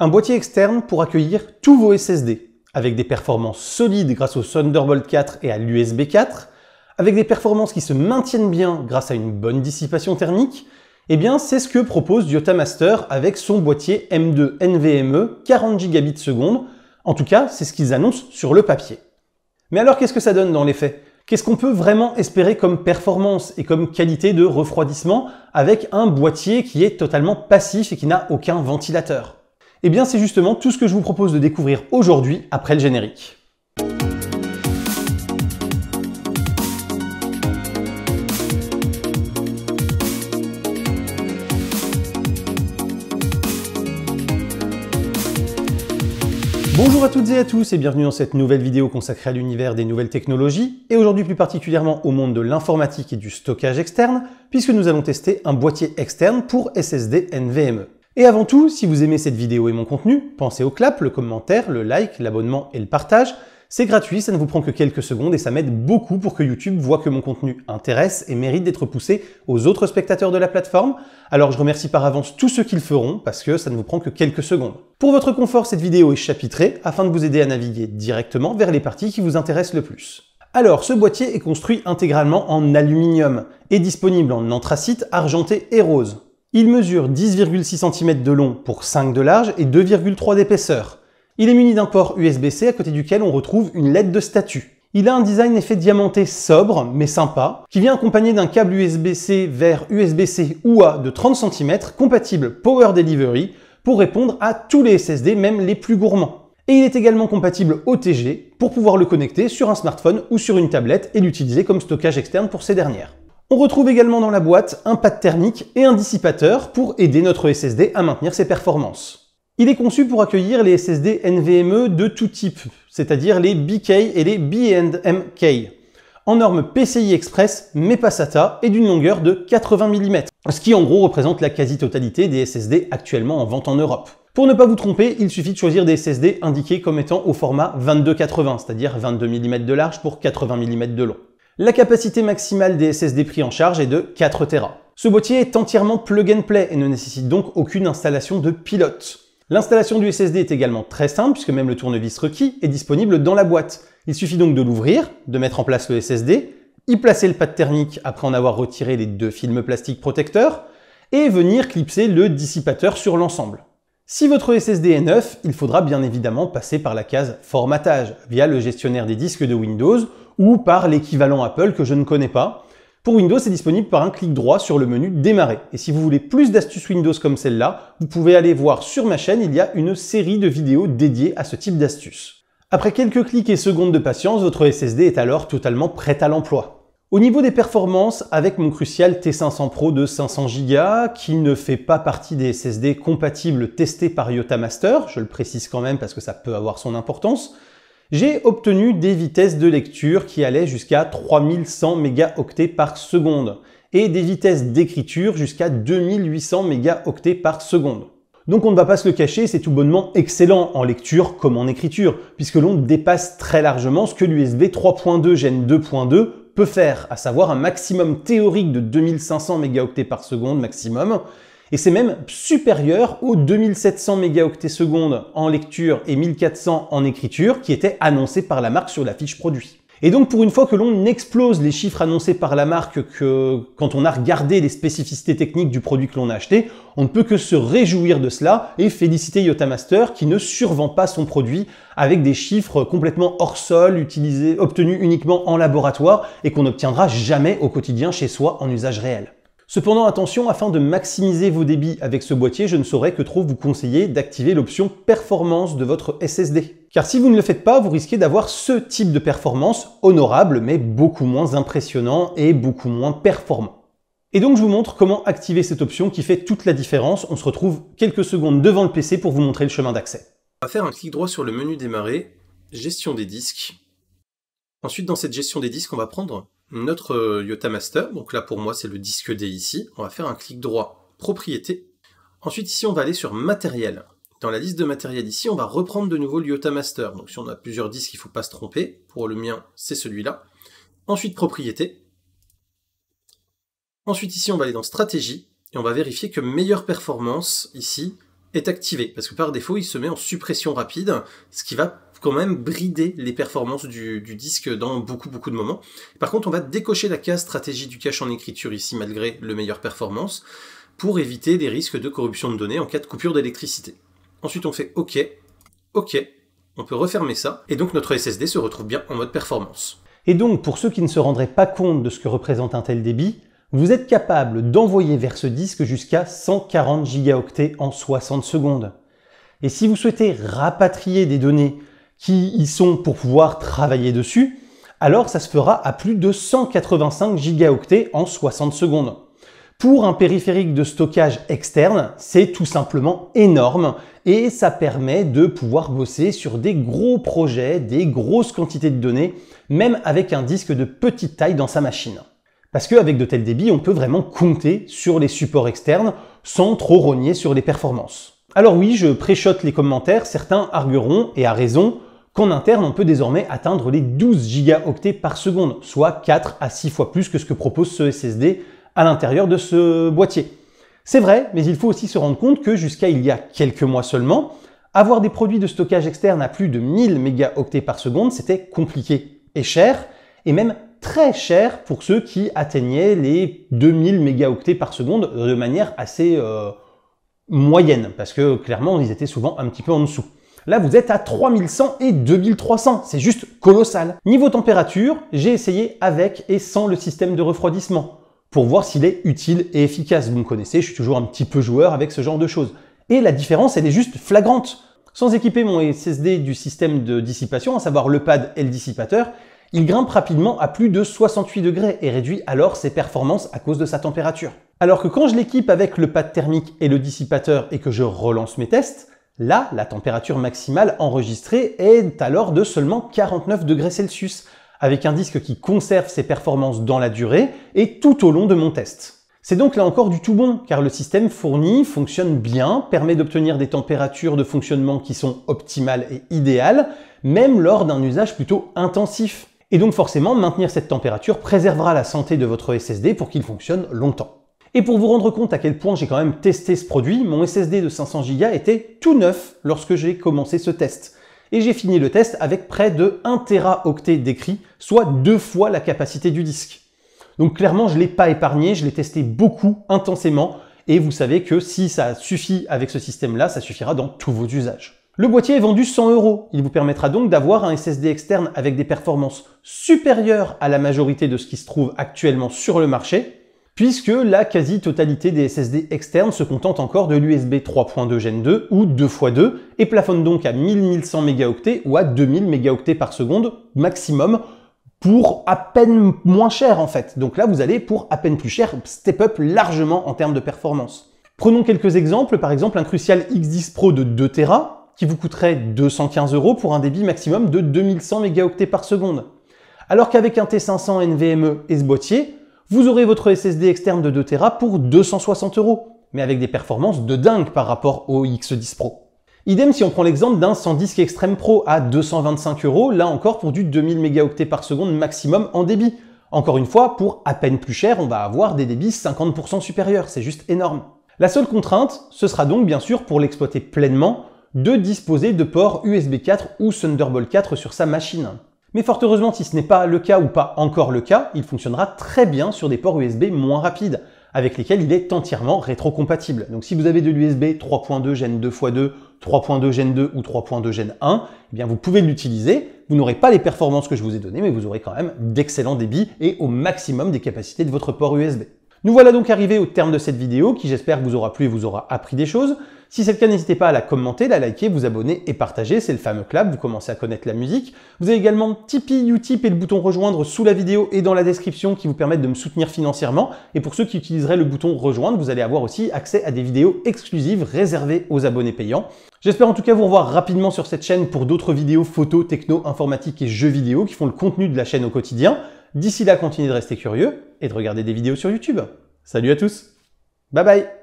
Un boîtier externe pour accueillir tous vos SSD, avec des performances solides grâce au Thunderbolt 4 et à l'USB 4, avec des performances qui se maintiennent bien grâce à une bonne dissipation thermique, eh bien c'est ce que propose YotaMaster avec son boîtier M2 NVMe 40 Gbps. En tout cas, c'est ce qu'ils annoncent sur le papier. Mais alors qu'est-ce que ça donne dans les faits? Qu'est-ce qu'on peut vraiment espérer comme performance et comme qualité de refroidissement avec un boîtier qui est totalement passif et qui n'a aucun ventilateur? Eh bien c'est justement tout ce que je vous propose de découvrir aujourd'hui après le générique. Bonjour à toutes et à tous et bienvenue dans cette nouvelle vidéo consacrée à l'univers des nouvelles technologies et aujourd'hui plus particulièrement au monde de l'informatique et du stockage externe puisque nous allons tester un boîtier externe pour SSD NVMe. Et avant tout, si vous aimez cette vidéo et mon contenu, pensez au clap, le commentaire, le like, l'abonnement et le partage. C'est gratuit, ça ne vous prend que quelques secondes et ça m'aide beaucoup pour que YouTube voit que mon contenu intéresse et mérite d'être poussé aux autres spectateurs de la plateforme. Alors je remercie par avance tous ceux qui le feront parce que ça ne vous prend que quelques secondes. Pour votre confort, cette vidéo est chapitrée afin de vous aider à naviguer directement vers les parties qui vous intéressent le plus. Alors, ce boîtier est construit intégralement en aluminium et disponible en anthracite, argenté et rose. Il mesure 10,6 cm de long pour 5 de large et 2,3 d'épaisseur. Il est muni d'un port USB-C à côté duquel on retrouve une LED de statut. Il a un design effet diamanté sobre mais sympa, qui vient accompagné d'un câble USB-C vers USB-C UA de 30 cm compatible Power Delivery pour répondre à tous les SSD, même les plus gourmands. Et il est également compatible OTG pour pouvoir le connecter sur un smartphone ou sur une tablette et l'utiliser comme stockage externe pour ces dernières. On retrouve également dans la boîte un pad thermique et un dissipateur pour aider notre SSD à maintenir ses performances. Il est conçu pour accueillir les SSD NVMe de tout type, c'est-à-dire les BK et les B&MK, en norme PCI Express mais pas SATA et d'une longueur de 80 mm, ce qui en gros représente la quasi-totalité des SSD actuellement en vente en Europe. Pour ne pas vous tromper, il suffit de choisir des SSD indiqués comme étant au format 2280, c'est-à-dire 22 mm de large pour 80 mm de long. La capacité maximale des SSD pris en charge est de 4 Tera. Ce boîtier est entièrement plug and play et ne nécessite donc aucune installation de pilote. L'installation du SSD est également très simple puisque même le tournevis requis est disponible dans la boîte. Il suffit donc de l'ouvrir, de mettre en place le SSD, y placer le pad thermique après en avoir retiré les deux films plastiques protecteurs et venir clipser le dissipateur sur l'ensemble. Si votre SSD est neuf, il faudra bien évidemment passer par la case formatage via le gestionnaire des disques de Windows ou par l'équivalent Apple que je ne connais pas. Pour Windows, c'est disponible par un clic droit sur le menu Démarrer. Et si vous voulez plus d'astuces Windows comme celle-là, vous pouvez aller voir sur ma chaîne, il y a une série de vidéos dédiées à ce type d'astuces. Après quelques clics et secondes de patience, votre SSD est alors totalement prêt à l'emploi. Au niveau des performances, avec mon Crucial T500 Pro de 500 Go, qui ne fait pas partie des SSD compatibles testés par YotaMaster, je le précise quand même parce que ça peut avoir son importance, j'ai obtenu des vitesses de lecture qui allaient jusqu'à 3100 mégaoctets par seconde et des vitesses d'écriture jusqu'à 2800 mégaoctets par seconde. Donc on ne va pas se le cacher, c'est tout bonnement excellent en lecture comme en écriture, puisque l'on dépasse très largement ce que l'USB 3.2 Gen 2.2 peut faire, à savoir un maximum théorique de 2500 mégaoctets par seconde maximum, et c'est même supérieur aux 2700 mégaoctets seconde en lecture et 1400 en écriture qui étaient annoncés par la marque sur la fiche produit. Et donc pour une fois que l'on explose les chiffres annoncés par la marque quand on a regardé les spécificités techniques du produit que l'on a acheté, on ne peut que se réjouir de cela et féliciter YotaMaster qui ne survend pas son produit avec des chiffres complètement hors sol, obtenus uniquement en laboratoire et qu'on n'obtiendra jamais au quotidien chez soi en usage réel. Cependant attention, afin de maximiser vos débits avec ce boîtier, je ne saurais que trop vous conseiller d'activer l'option performance de votre SSD. Car si vous ne le faites pas, vous risquez d'avoir ce type de performance honorable mais beaucoup moins impressionnant et beaucoup moins performant. Et donc je vous montre comment activer cette option qui fait toute la différence. On se retrouve quelques secondes devant le PC pour vous montrer le chemin d'accès. On va faire un clic droit sur le menu Démarrer, Gestion des disques. Ensuite dans cette gestion des disques, on va prendre notre YotaMaster, donc là pour moi c'est le disque D ici, on va faire un clic droit, Propriétés. Ensuite ici on va aller sur Matériel. Dans la liste de matériel ici, on va reprendre de nouveau le YotaMaster. Donc si on a plusieurs disques, il ne faut pas se tromper. Pour le mien, c'est celui-là. Ensuite Propriétés. Ensuite ici on va aller dans Stratégie, et on va vérifier que Meilleure performance, ici, est activé, parce que par défaut il se met en suppression rapide, ce qui va quand même brider les performances du disque dans beaucoup de moments. Par contre, on va décocher la case stratégie du cache en écriture ici, malgré le meilleur performance, pour éviter des risques de corruption de données en cas de coupure d'électricité. Ensuite on fait OK, OK, on peut refermer ça, et donc notre SSD se retrouve bien en mode performance. Et donc pour ceux qui ne se rendraient pas compte de ce que représente un tel débit, vous êtes capable d'envoyer vers ce disque jusqu'à 140 gigaoctets en 60 secondes. Et si vous souhaitez rapatrier des données qui y sont pour pouvoir travailler dessus, alors ça se fera à plus de 185 gigaoctets en 60 secondes. Pour un périphérique de stockage externe, c'est tout simplement énorme et ça permet de pouvoir bosser sur des gros projets, des grosses quantités de données, même avec un disque de petite taille dans sa machine. Parce qu'avec de tels débits, on peut vraiment compter sur les supports externes sans trop rogner sur les performances. Alors oui, je préchote les commentaires, certains argueront, et à raison, qu'en interne, on peut désormais atteindre les 12 gigaoctets par seconde, soit 4 à 6 fois plus que ce que propose ce SSD à l'intérieur de ce boîtier. C'est vrai, mais il faut aussi se rendre compte que jusqu'à il y a quelques mois seulement, avoir des produits de stockage externe à plus de 1000 mégaoctets par seconde, c'était compliqué et cher, et même très cher pour ceux qui atteignaient les 2000 mégaoctets par seconde de manière assez moyenne, parce que clairement, ils étaient souvent un petit peu en dessous. Là, vous êtes à 3100 et 2300, c'est juste colossal. Niveau température, j'ai essayé avec et sans le système de refroidissement, pour voir s'il est utile et efficace. Vous me connaissez, je suis toujours un petit peu joueur avec ce genre de choses. Et la différence, elle est juste flagrante. Sans équiper mon SSD du système de dissipation, à savoir le pad et le dissipateur, il grimpe rapidement à plus de 68 degrés et réduit alors ses performances à cause de sa température. Alors que quand je l'équipe avec le pad thermique et le dissipateur et que je relance mes tests, là, la température maximale enregistrée est alors de seulement 49 degrés Celsius, avec un disque qui conserve ses performances dans la durée et tout au long de mon test. C'est donc là encore du tout bon, car le système fourni fonctionne bien, permet d'obtenir des températures de fonctionnement qui sont optimales et idéales, même lors d'un usage plutôt intensif. Et donc forcément, maintenir cette température préservera la santé de votre SSD pour qu'il fonctionne longtemps. Et pour vous rendre compte à quel point j'ai quand même testé ce produit, mon SSD de 500 Go était tout neuf lorsque j'ai commencé ce test. Et j'ai fini le test avec près de 1 Teraoctet d'écrit, soit 2 fois la capacité du disque. Donc clairement, je ne l'ai pas épargné, je l'ai testé beaucoup, intensément, et vous savez que si ça suffit avec ce système-là, ça suffira dans tous vos usages. Le boîtier est vendu 100 €. Il vous permettra donc d'avoir un SSD externe avec des performances supérieures à la majorité de ce qui se trouve actuellement sur le marché, puisque la quasi-totalité des SSD externes se contentent encore de l'USB 3.2 Gen 2 ou 2x2 et plafonnent donc à 1000-1100 mégaoctets ou à 2000 mégaoctets par seconde maximum pour à peine moins cher en fait. Donc là, vous allez pour à peine plus cher, step up largement en termes de performance. Prenons quelques exemples, par exemple un Crucial X10 Pro de 2 Tera qui vous coûterait 215 € pour un débit maximum de 2100 mégaoctets par seconde. Alors qu'avec un T500 NVMe et ce boîtier, vous aurez votre SSD externe de 2 Tera pour 260 €, mais avec des performances de dingue par rapport au X10 Pro. Idem si on prend l'exemple d'un SanDisk Extreme Pro à 225 €, là encore pour du 2000 mégaoctets par seconde maximum en débit. Encore une fois, pour à peine plus cher, on va avoir des débits 50% supérieurs, c'est juste énorme. La seule contrainte, ce sera donc bien sûr pour l'exploiter pleinement, de disposer de ports USB 4 ou Thunderbolt 4 sur sa machine. Mais fort heureusement, si ce n'est pas le cas ou pas encore le cas, il fonctionnera très bien sur des ports USB moins rapides, avec lesquels il est entièrement rétrocompatible. Donc si vous avez de l'USB 3.2 Gen 2x2, 3.2 Gen 2 ou 3.2 Gen 1, eh bien vous pouvez l'utiliser. Vous n'aurez pas les performances que je vous ai données, mais vous aurez quand même d'excellents débits et au maximum des capacités de votre port USB. Nous voilà donc arrivés au terme de cette vidéo qui j'espère vous aura plu et vous aura appris des choses. Si c'est le cas, n'hésitez pas à la commenter, la liker, vous abonner et partager, c'est le fameux clap, vous commencez à connaître la musique. Vous avez également Tipeee, Utip et le bouton rejoindre sous la vidéo et dans la description qui vous permettent de me soutenir financièrement. Et pour ceux qui utiliseraient le bouton rejoindre, vous allez avoir aussi accès à des vidéos exclusives réservées aux abonnés payants. J'espère en tout cas vous revoir rapidement sur cette chaîne pour d'autres vidéos photos, techno, informatique et jeux vidéo qui font le contenu de la chaîne au quotidien. D'ici là, continuez de rester curieux et de regarder des vidéos sur YouTube. Salut à tous, bye bye.